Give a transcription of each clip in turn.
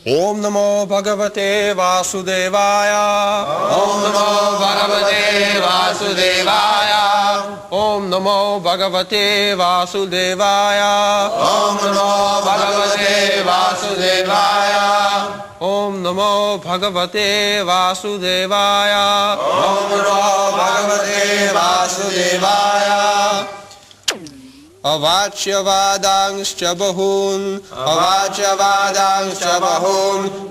Om Namo Bhagavate Vasudevaya. Om Namo Bhagavate Vasudevaya. Om Namo Bhagavate Vasudevaya. Om Namo Bhagavate Vasudevaya. Om Namo Bhagavate Vasudevaya. Om Namo Bhagavate Vasudevaya. Avachyavadangscha bahun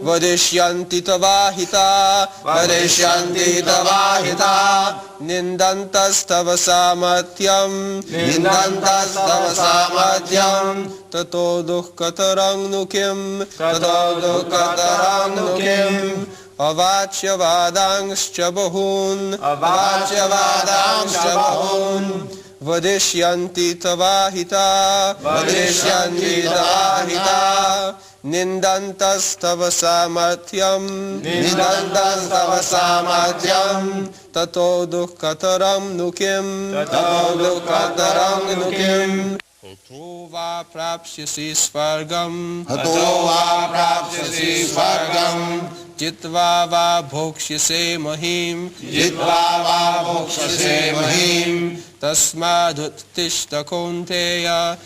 vadishyanti tavahita nindantas tava samatyam tato dukkhatarang nukim avachyavadangscha bahun vadishyanti tavahita nindantas tava samathyam tato dukkhatarang nukim Hato va prapsyasi svargam Jitva va bhokshyase mahim Tasmaduttishta Kaunteya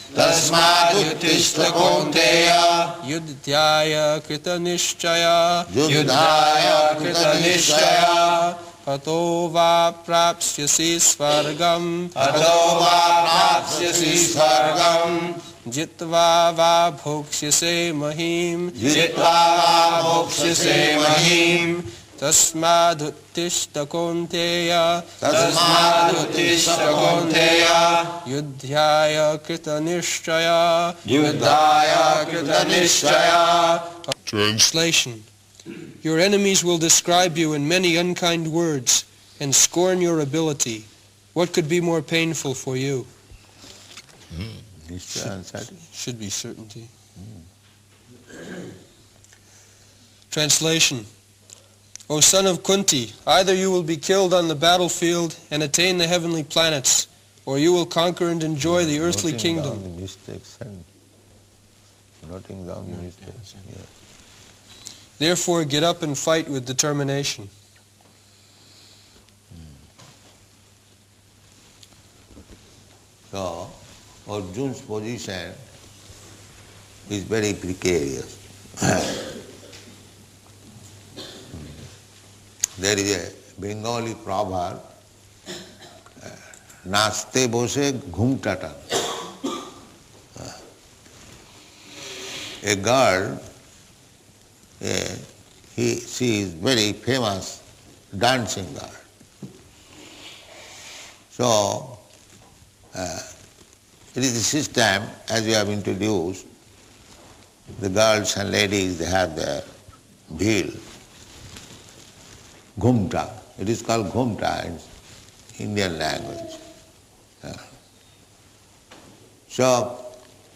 Yudhyaya Krita Nishchaya Hato va prapsyasi svargam Jitva va bhokshyase mahim Tasmaduttishta Kaunteya Yudhyaya Krita Nishchaya Translation. Your enemies will describe you in many unkind words and scorn your ability. What could be more painful for you? Should be certainty. Translation. O son of Kunti, either you will be killed on the battlefield and attain the heavenly planets, or you will conquer and enjoy the earthly kingdom. Noting down the mistakes. Yeah. Therefore, get up and fight with determination. So, Arjuna's position is very precarious. There is a Bengali proverb, naste bose ghumtatan. A girl, she is very famous dancing girl. So, it is a system, as we have introduced, the girls and ladies, they have their veil, ghumta. It is called ghumta in Indian language. So,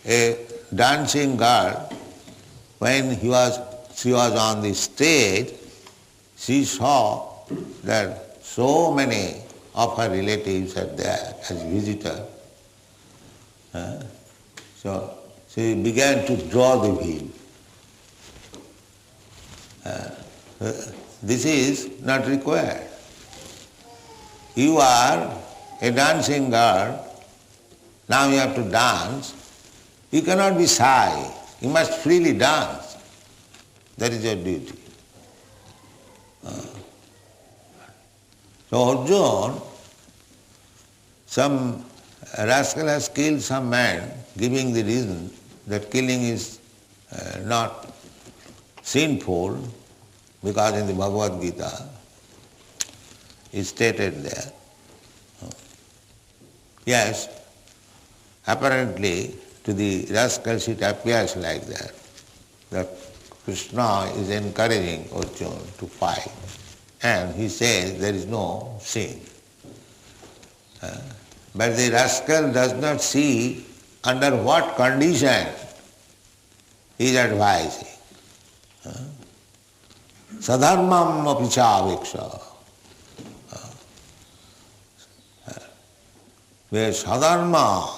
a dancing girl, when she was on the stage, she saw that so many of her relatives are there as visitors. So she began to draw the veil. This is not required. You are a dancing girl, now you have to dance. You cannot be shy. You must freely dance. That is your duty. So Arjuna, some rascal has killed some man, giving the reason that killing is not sinful, because in the Bhagavad Gita is stated there. Yes, apparently to the rascals it appears like that Krishna is encouraging Arjuna to fight, and he says there is no sin. But the rascal does not see under what condition he is advising. Sadharmam apicha aveksha. Where sadharma,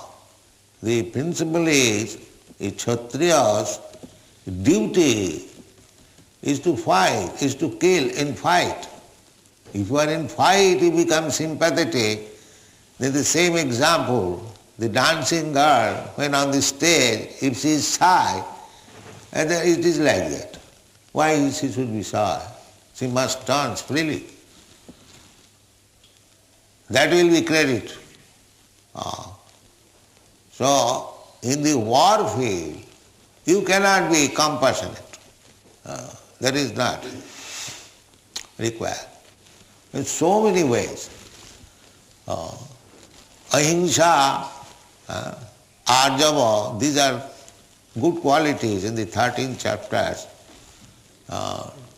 the principle is a Kshatriya's duty is to fight, is to kill in fight. If you are in fight, you become sympathetic. Then the same example, the dancing girl, when on the stage, if she is shy, and then it is like that. Why she should be shy? She must dance freely. That will be credit. So, in the war field, you cannot be compassionate. That is not required. In so many ways. Ahimsa, Arjava, these are good qualities. In the 13th chapters,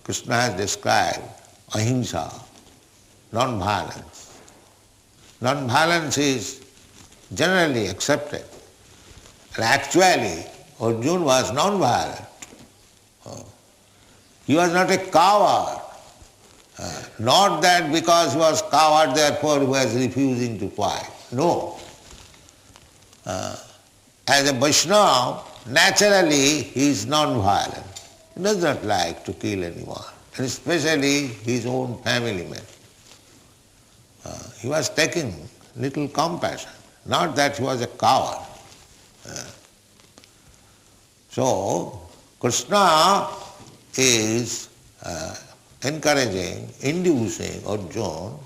Krishna has described ahimsa, non-violence. Non-violence is generally accepted. And actually, Arjuna was non-violent. He was not a coward. Not that because he was coward, therefore he was refusing to fight. No. As a Vaishnava, naturally he is non-violent. He does not like to kill anyone, and especially his own family men. He was taking little compassion, not that he was a coward. So, Krishna is encouraging, inducing Arjuna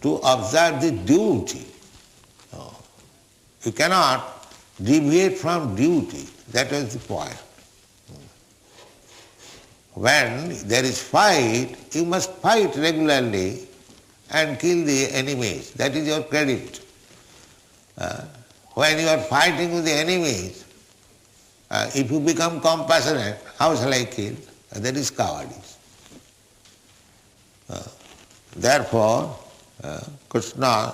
to observe the duty. You cannot deviate from duty. That was the point. When there is fight, you must fight regularly and kill the enemies. That is your credit. When you are fighting with the enemies, if you become compassionate, how shall I kill? That is cowardice. Therefore, Krishna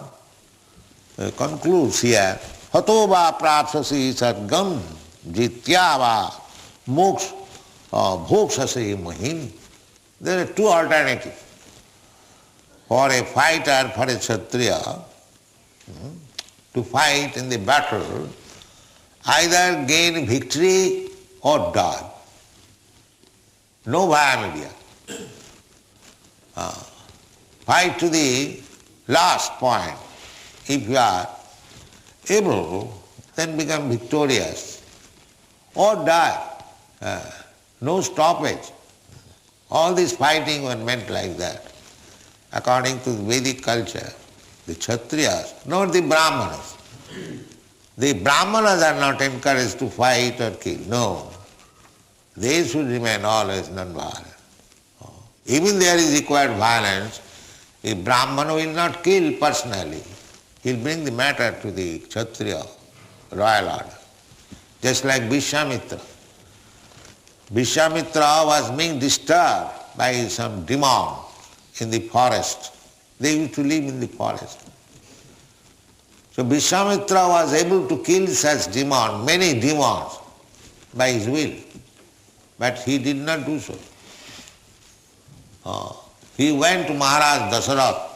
concludes here, Hato va prapsasi sargam jitya va moksha bhokshasi mohini. There are two alternatives. For a fighter, for a Kshatriya, to fight in the battle, either gain victory or die. No via media. Fight to the last point. If you are able, then become victorious or die. No stoppage. All this fighting was meant like that. According to the Vedic culture, the Kshatriyas, not the Brahmanas. The Brahmanas are not encouraged to fight or kill. No. They should remain always non-violent. Even there is required violence, a Brahmana will not kill personally. He will bring the matter to the Kshatriya royal order. Just like Vishwamitra. Vishwamitra was being disturbed by some demon in the forest. They used to live in the forest. So Vishwamitra was able to kill such demon, many demons, by his will. But he did not do so. He went to Maharaj Dasarath,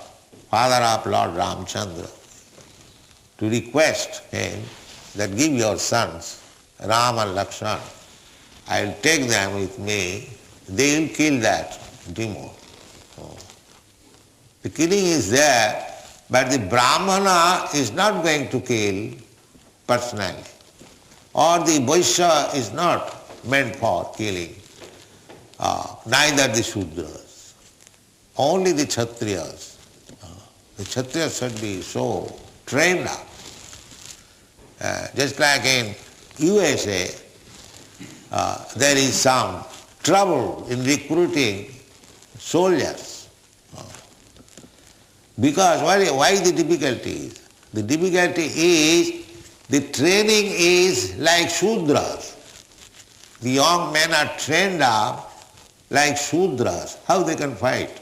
father of Lord Ramchandra, to request him that give your sons, Ram and Lakshmana. I will take them with me, they will kill that demon. The killing is there, but the Brahmana is not going to kill personally. Or the Vaishya is not meant for killing, neither the Shudras. Only the Kshatriyas. The Kshatriyas should be so trained up. Just like in USA, there is some trouble in recruiting soldiers. Because why the difficulty is? The difficulty is the training is like Shudras. The young men are trained up like Shudras. How they can fight?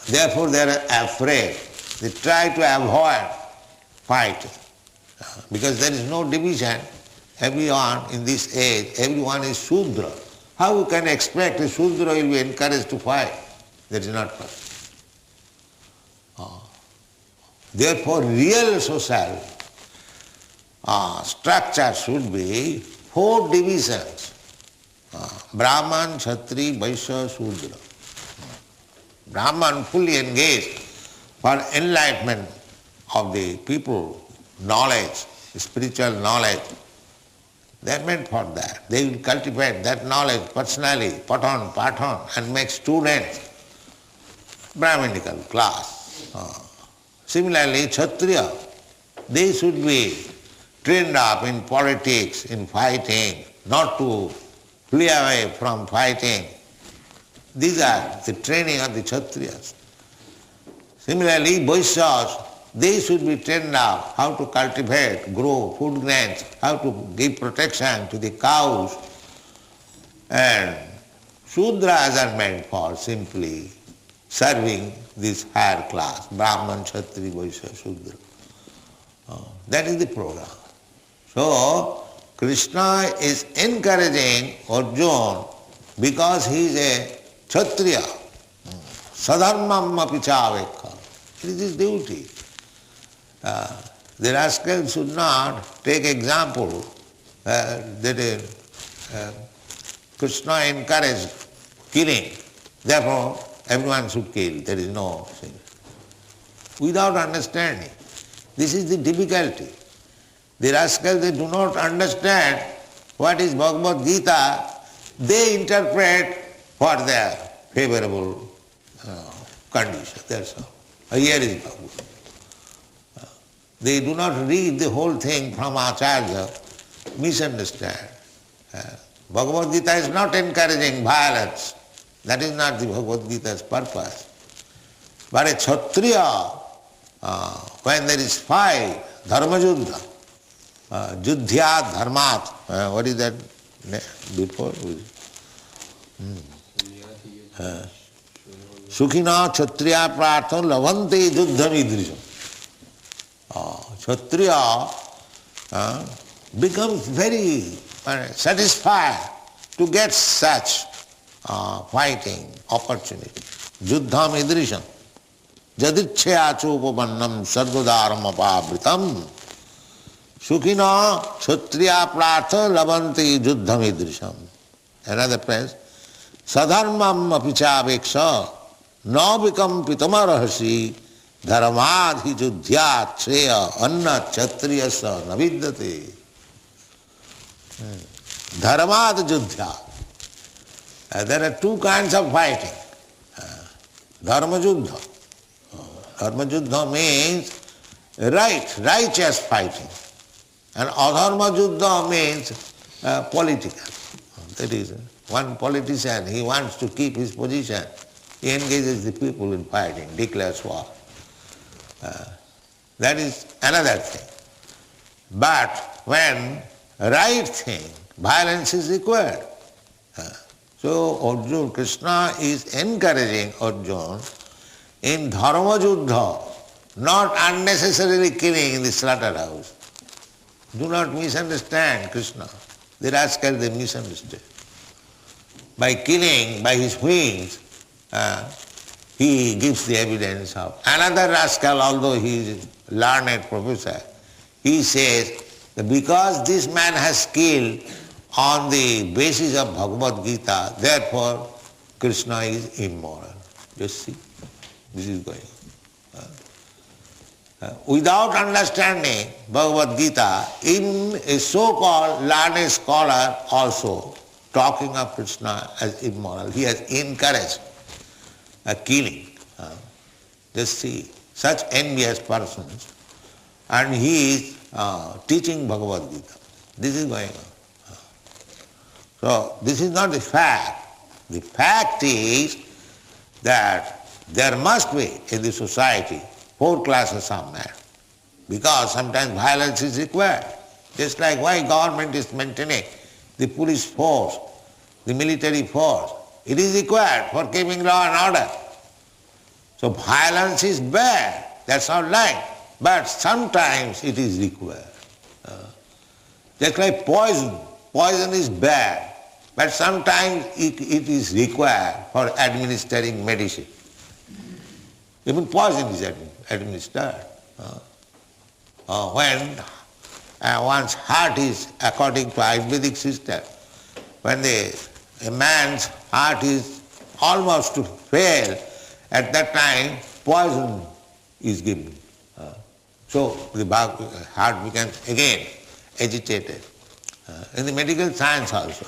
Therefore they are afraid. They try to avoid fighting. Because there is no division. Everyone in this age, everyone is Shudra. How you can expect a Shudra will be encouraged to fight? That is not possible. Therefore, real social structure should be 4 divisions. Brahman, Kshatri, Vaishya, Shudra. Brahman fully engaged for enlightenment of the people, knowledge, spiritual knowledge. They are meant for that. They will cultivate that knowledge personally, pattern, and make students, Brahminical class. Similarly, Kshatriya, they should be trained up in politics, in fighting, not to flee away from fighting. These are the training of the Kshatriyas. Similarly, Vaishyas, they should be trained up how to cultivate, grow food grains, how to give protection to the cows. And Shudras are meant for simply serving this higher class, Brahman, Kshatri, Vaishya, Shudra. That is the program. So, Krishna is encouraging Arjuna because he is a Kshatriya. Sadharmam api chavekha. It is his duty. The rascal should not take example that Krishna encouraged killing. Therefore, everyone should kill. There is no sin. Without understanding. This is the difficulty. The rascals, they do not understand what is Bhagavad Gita. They interpret for their favorable condition. That's all. Here is Bhagavad Gita. They do not read the whole thing from Acharya, misunderstand. Bhagavad Gita is not encouraging violence. That is not the Bhagavad Gita's purpose. But a Kshatriya, when there is fight, dharma juddha, juddhyat dharmat, what is that before? Sukhina kshatriya prartha lavante juddham idrisham. Kshatriya becomes very satisfied to get such fighting opportunity. Juddham idrisham. Jadichya chopavannam sarvadaram apavritam. Sukhina kshatriya prartha lavante juddham idrisham. Another place. Sadharmam apichaveksha na vikampitamarahashi dharmadhi juddhyat shreya anna kshatriyasa navidyate. Dharmad juddhyat. There are two kinds of fighting. Dharma juddha. Dharma juddha means righteous fighting. And adharma juddha means political. That is, one politician, he wants to keep his position. He engages the people in fighting, declares war. That is another thing. But when right thing, violence is required. So Arjuna, Krishna is encouraging Arjuna in dharma juddha, not unnecessarily killing in the slaughterhouse. Do not misunderstand Krishna. The rascal, they misunderstand. By killing, by his wings, he gives the evidence of. Another rascal, although he is a learned professor, he says that because this man has killed on the basis of Bhagavad Gita, therefore Krishna is immoral. Just see, this is going on. Without understanding Bhagavad Gita, even a so-called learned scholar also talking of Krishna as immoral. He has encouraged killing. Just see, such envious persons, and he is teaching Bhagavad Gita. This is going on. So this is not the fact. The fact is that there must be in the society 4 classes of men, because sometimes violence is required. Just like why government is maintaining the police force, the military force. It is required for keeping law and order. So violence is bad, that's not right, but sometimes it is required. Just like poison. Poison is bad, but sometimes it is required for administering medicine. Even poison is administered. When one's heart is, according to Ayurvedic system, when the a man's heart is almost to fail, at that time poison is given. So the heart becomes again agitated. In the medical science also.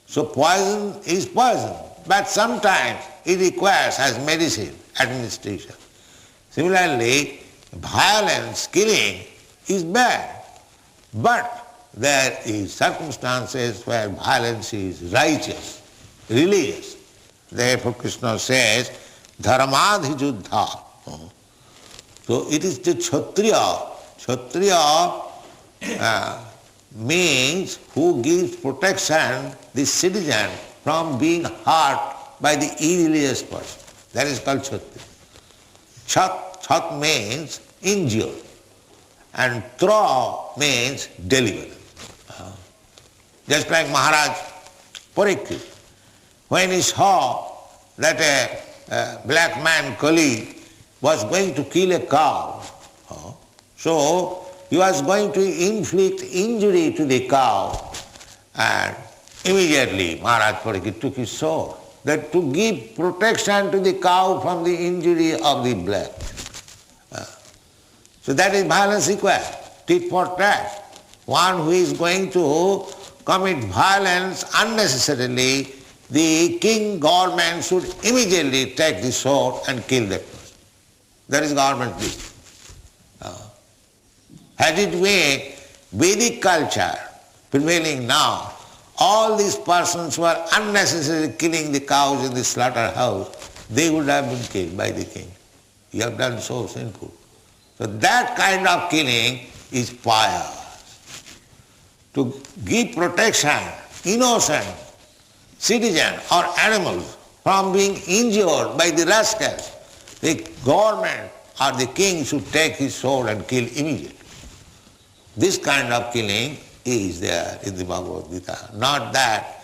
So poison is poison, but sometimes it requires as medicine, administration. Similarly, violence, killing is bad, but there is circumstances where violence is righteous, religious. Therefore Krishna says, dharmadhi juddha. So it is the Kshatriya. Kshatriya means who gives protection the citizen from being hurt by the irreligious person. That is called Kshatriya. Chat means injure, and tra means deliver. Just like Maharaj Parikshit, when he saw that a black man colleague was going to kill a cow, so he was going to inflict injury to the cow, and immediately Maharaj Parikshit took his sword, that to give protection to the cow from the injury of the black. So that is violence required, tit for tat. One who is going to commit violence unnecessarily, the king government should immediately take the sword and kill that person. That is government duty. Had it been Vedic culture prevailing now, all these persons who are unnecessarily killing the cows in the slaughterhouse, they would have been killed by the king. You have done so sinful. So that kind of killing is pious. To give protection, innocent citizen or animals from being injured by the rascals, the government or the king should take his sword and kill immediately. This kind of killing is there in the Bhagavad Gita, not that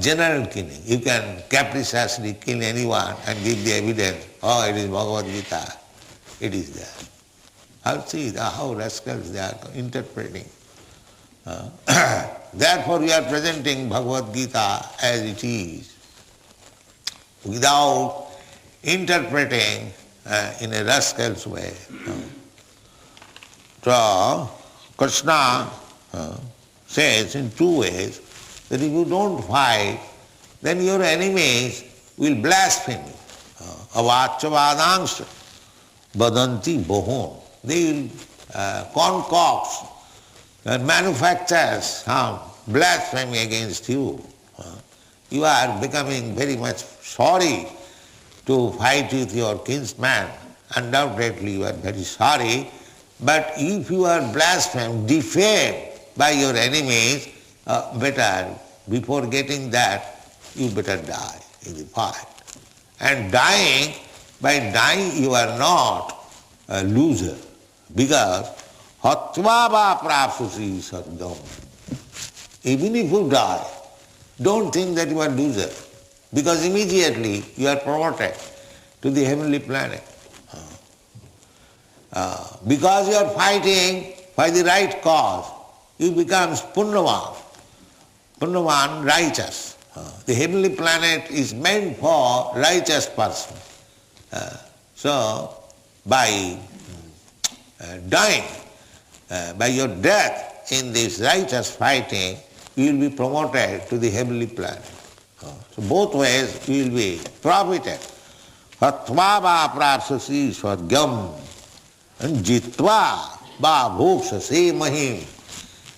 general killing. You can capriciously kill anyone and give the evidence, oh, it is Bhagavad Gita, it is there. I'll see how rascals they are interpreting. Therefore we are presenting Bhagavad Gita as it is, without interpreting in a rascal's way. So Krishna says in two ways that if you don't fight, then your enemies will blaspheme you. Avachavadangsha badanti bohon. They will concoct and manufacture some blasphemy against you. You are becoming very much sorry to fight with your kinsman. Undoubtedly you are very sorry, but if you are blasphemed, defamed by your enemies, better, before getting that, you better die in the fight. And dying, by dying you are not a loser, because hatva va prapsusi sargam. Even if you die, don't think that you are loser, because immediately you are promoted to the heavenly planet. Because you are fighting by the right cause, you become punnavan. Punnavan, righteous. The heavenly planet is meant for righteous person. So, by dying, by your death in this righteous fighting, you will be promoted to the heavenly planet. So both ways you will be profited. Hatva va prapsasi swargam and jitva va bhokshasi mahim.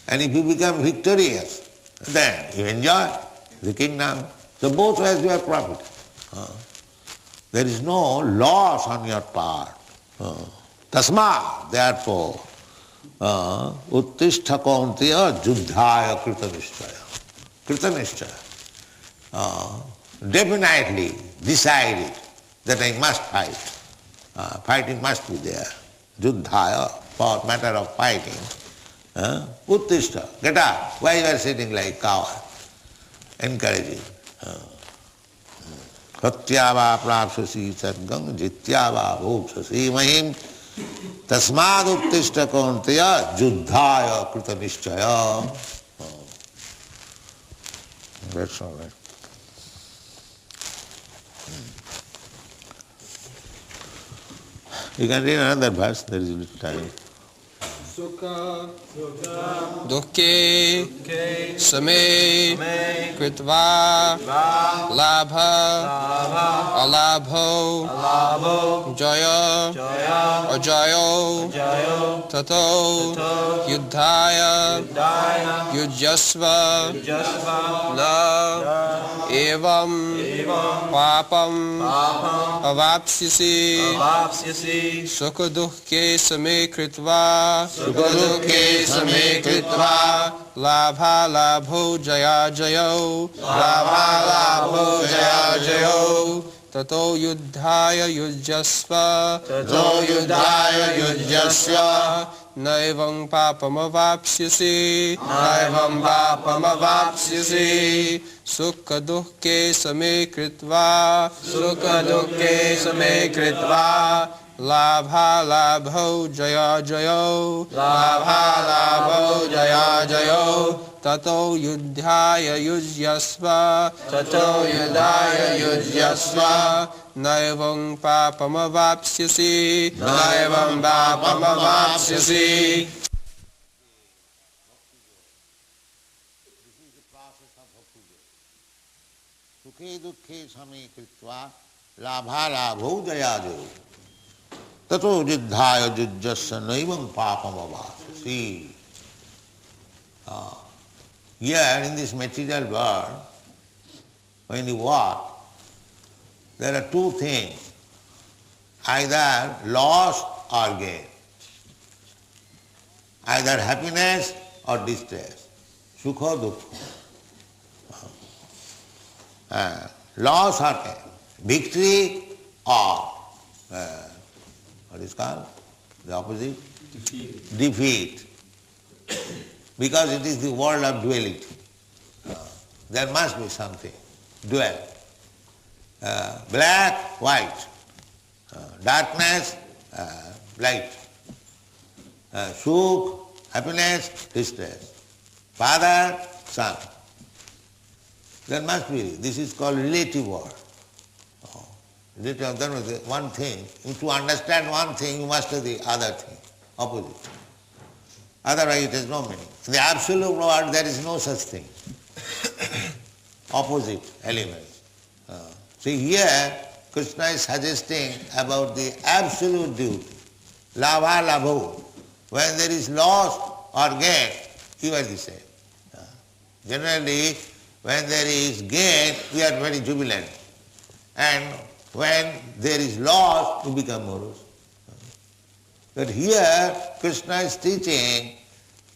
And if you become victorious, then you enjoy the kingdom. So both ways you are profited. There is no loss on your part. Tasma, therefore, uttishta kaunteya juddhaya kritanishchaya. Kritanishchaya. Definitely decided that I must fight. Fighting must be there. Juddhaya, for matter of fighting. Uttishta, get up. Why you are sitting like coward? Encouraging. Satyava prapsasi sargam jityava bhokshasi mahim tasmad uttishta kaunteya juddhaya kritanishchaya. That's all right. You can read another verse, there is a little time. Sukha dukkhe same kritva labha alabho jaya ajayo tato yuddhaya yujyasva na evam papam avapsisi sukha dukkhe same kritva Sukha-dukkhe same kritva labha labho jaya jayo labha labho jaya jayo tato yuddhaya yujyasva naivam papam avapsyasi sukha dukkhe same kritva labha labho jaya jayo tato yuddhaya yujyasva naivam papam avapsyasi Sukhe dukkhe same kritva labha labho jaya jayo tato yuddhaya yujyasya naivam papam avapsyasi. Here in this material world, when you walk, there are two things, either loss or gain, either happiness or distress, sukha dukkha, loss or gain, victory or what is called the opposite? Defeat. Because it is the world of duality. There must be something, dual. Black, white, darkness, light, sukh, happiness, distress, father, son. There must be, this is called relative world. Relative, one thing, to understand one thing, you must have the other thing, opposite. Otherwise it has no meaning. In the absolute world there is no such thing. Opposite elements. See here, Krishna is suggesting about the absolute duty. Labha labho. When there is loss or gain, you are the same. Generally, when there is gain, we are very jubilant. And when there is loss, we become morose. But here, Krishna is teaching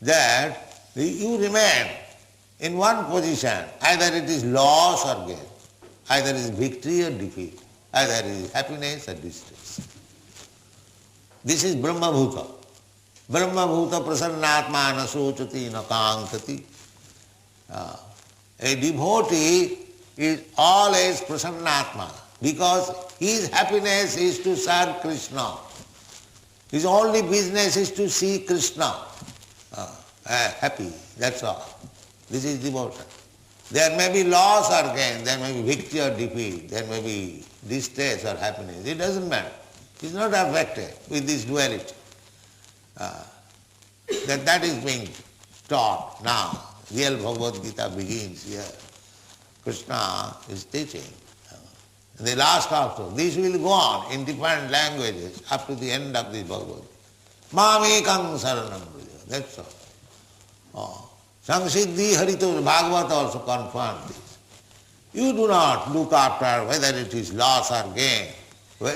that you remain in one position, either it is loss or gain, either it is victory or defeat, either it is happiness or distress. This is Brahma Bhuta. Brahma Bhuta prasannatma na sochati na kankati. A devotee is always prasannatma because his happiness is to serve Krishna. His only business is to see Krishna happy, that's all. This is devotion. There may be loss or gain, there may be victory or defeat, there may be distress or happiness. It doesn't matter. He is not affected with this duality. That is being taught now. Real Bhagavad Gita begins here. Krishna is teaching. In the last also, this will go on in different languages up to the end of this Bhagavad Gita. Mamekam saranam braja. That's all. Samsiddhi Harito Bhagavata also confirms this. You do not look after whether it is loss or gain.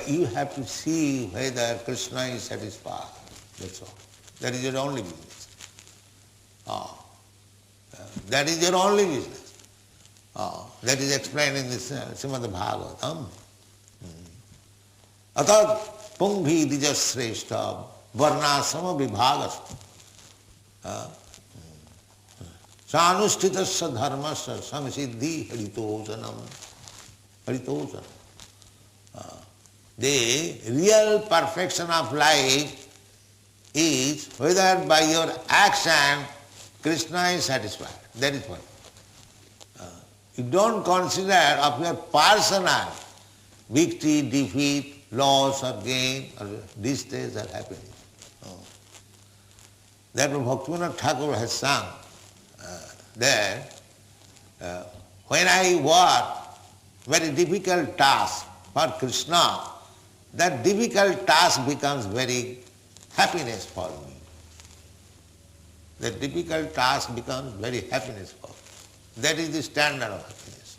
You have to see whether Krishna is satisfied. That's all. That is your only business. That is your only business. That is explained in this Srimad Bhagavatam. Atad punghi dijasreshta varnasama vibhagas sanusthitasya dharmasya samsiddhi haritojanam. Haritojanam. The real perfection of life is whether by your action Krishna is satisfied. That is what. You don't consider of your personal victory, defeat, loss or gain or distress or happiness. No. Therefore Bhaktivinoda Thakur has sung that when I work very difficult task for Krishna, that difficult task becomes very happiness for me. The difficult task becomes very happiness for me. That is the standard of happiness.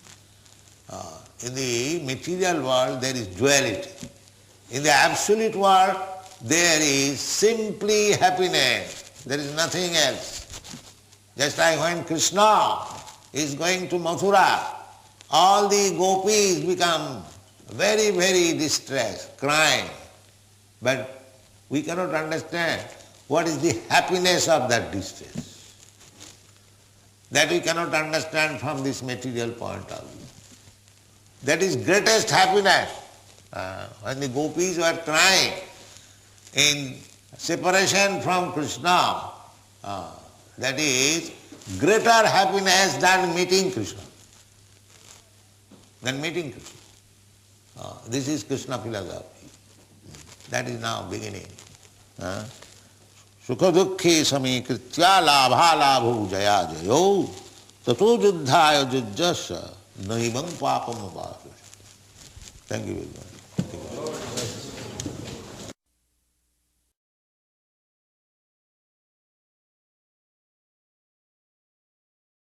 In the material world there is duality. In the absolute world there is simply happiness. There is nothing else. Just like when Krishna is going to Mathura, all the gopis become very, very distressed, crying. But we cannot understand what is the happiness of that distress. That we cannot understand from this material point of view. That is greatest happiness. When the gopis were crying in separation from Krishna, that is greater happiness than meeting Krishna. This is Krishna philosophy. That is now beginning. Sukha dukkhe samikritya labha labho jaya jayo tato juddhaya jujjasya naimam papam upasya. Thank you very much.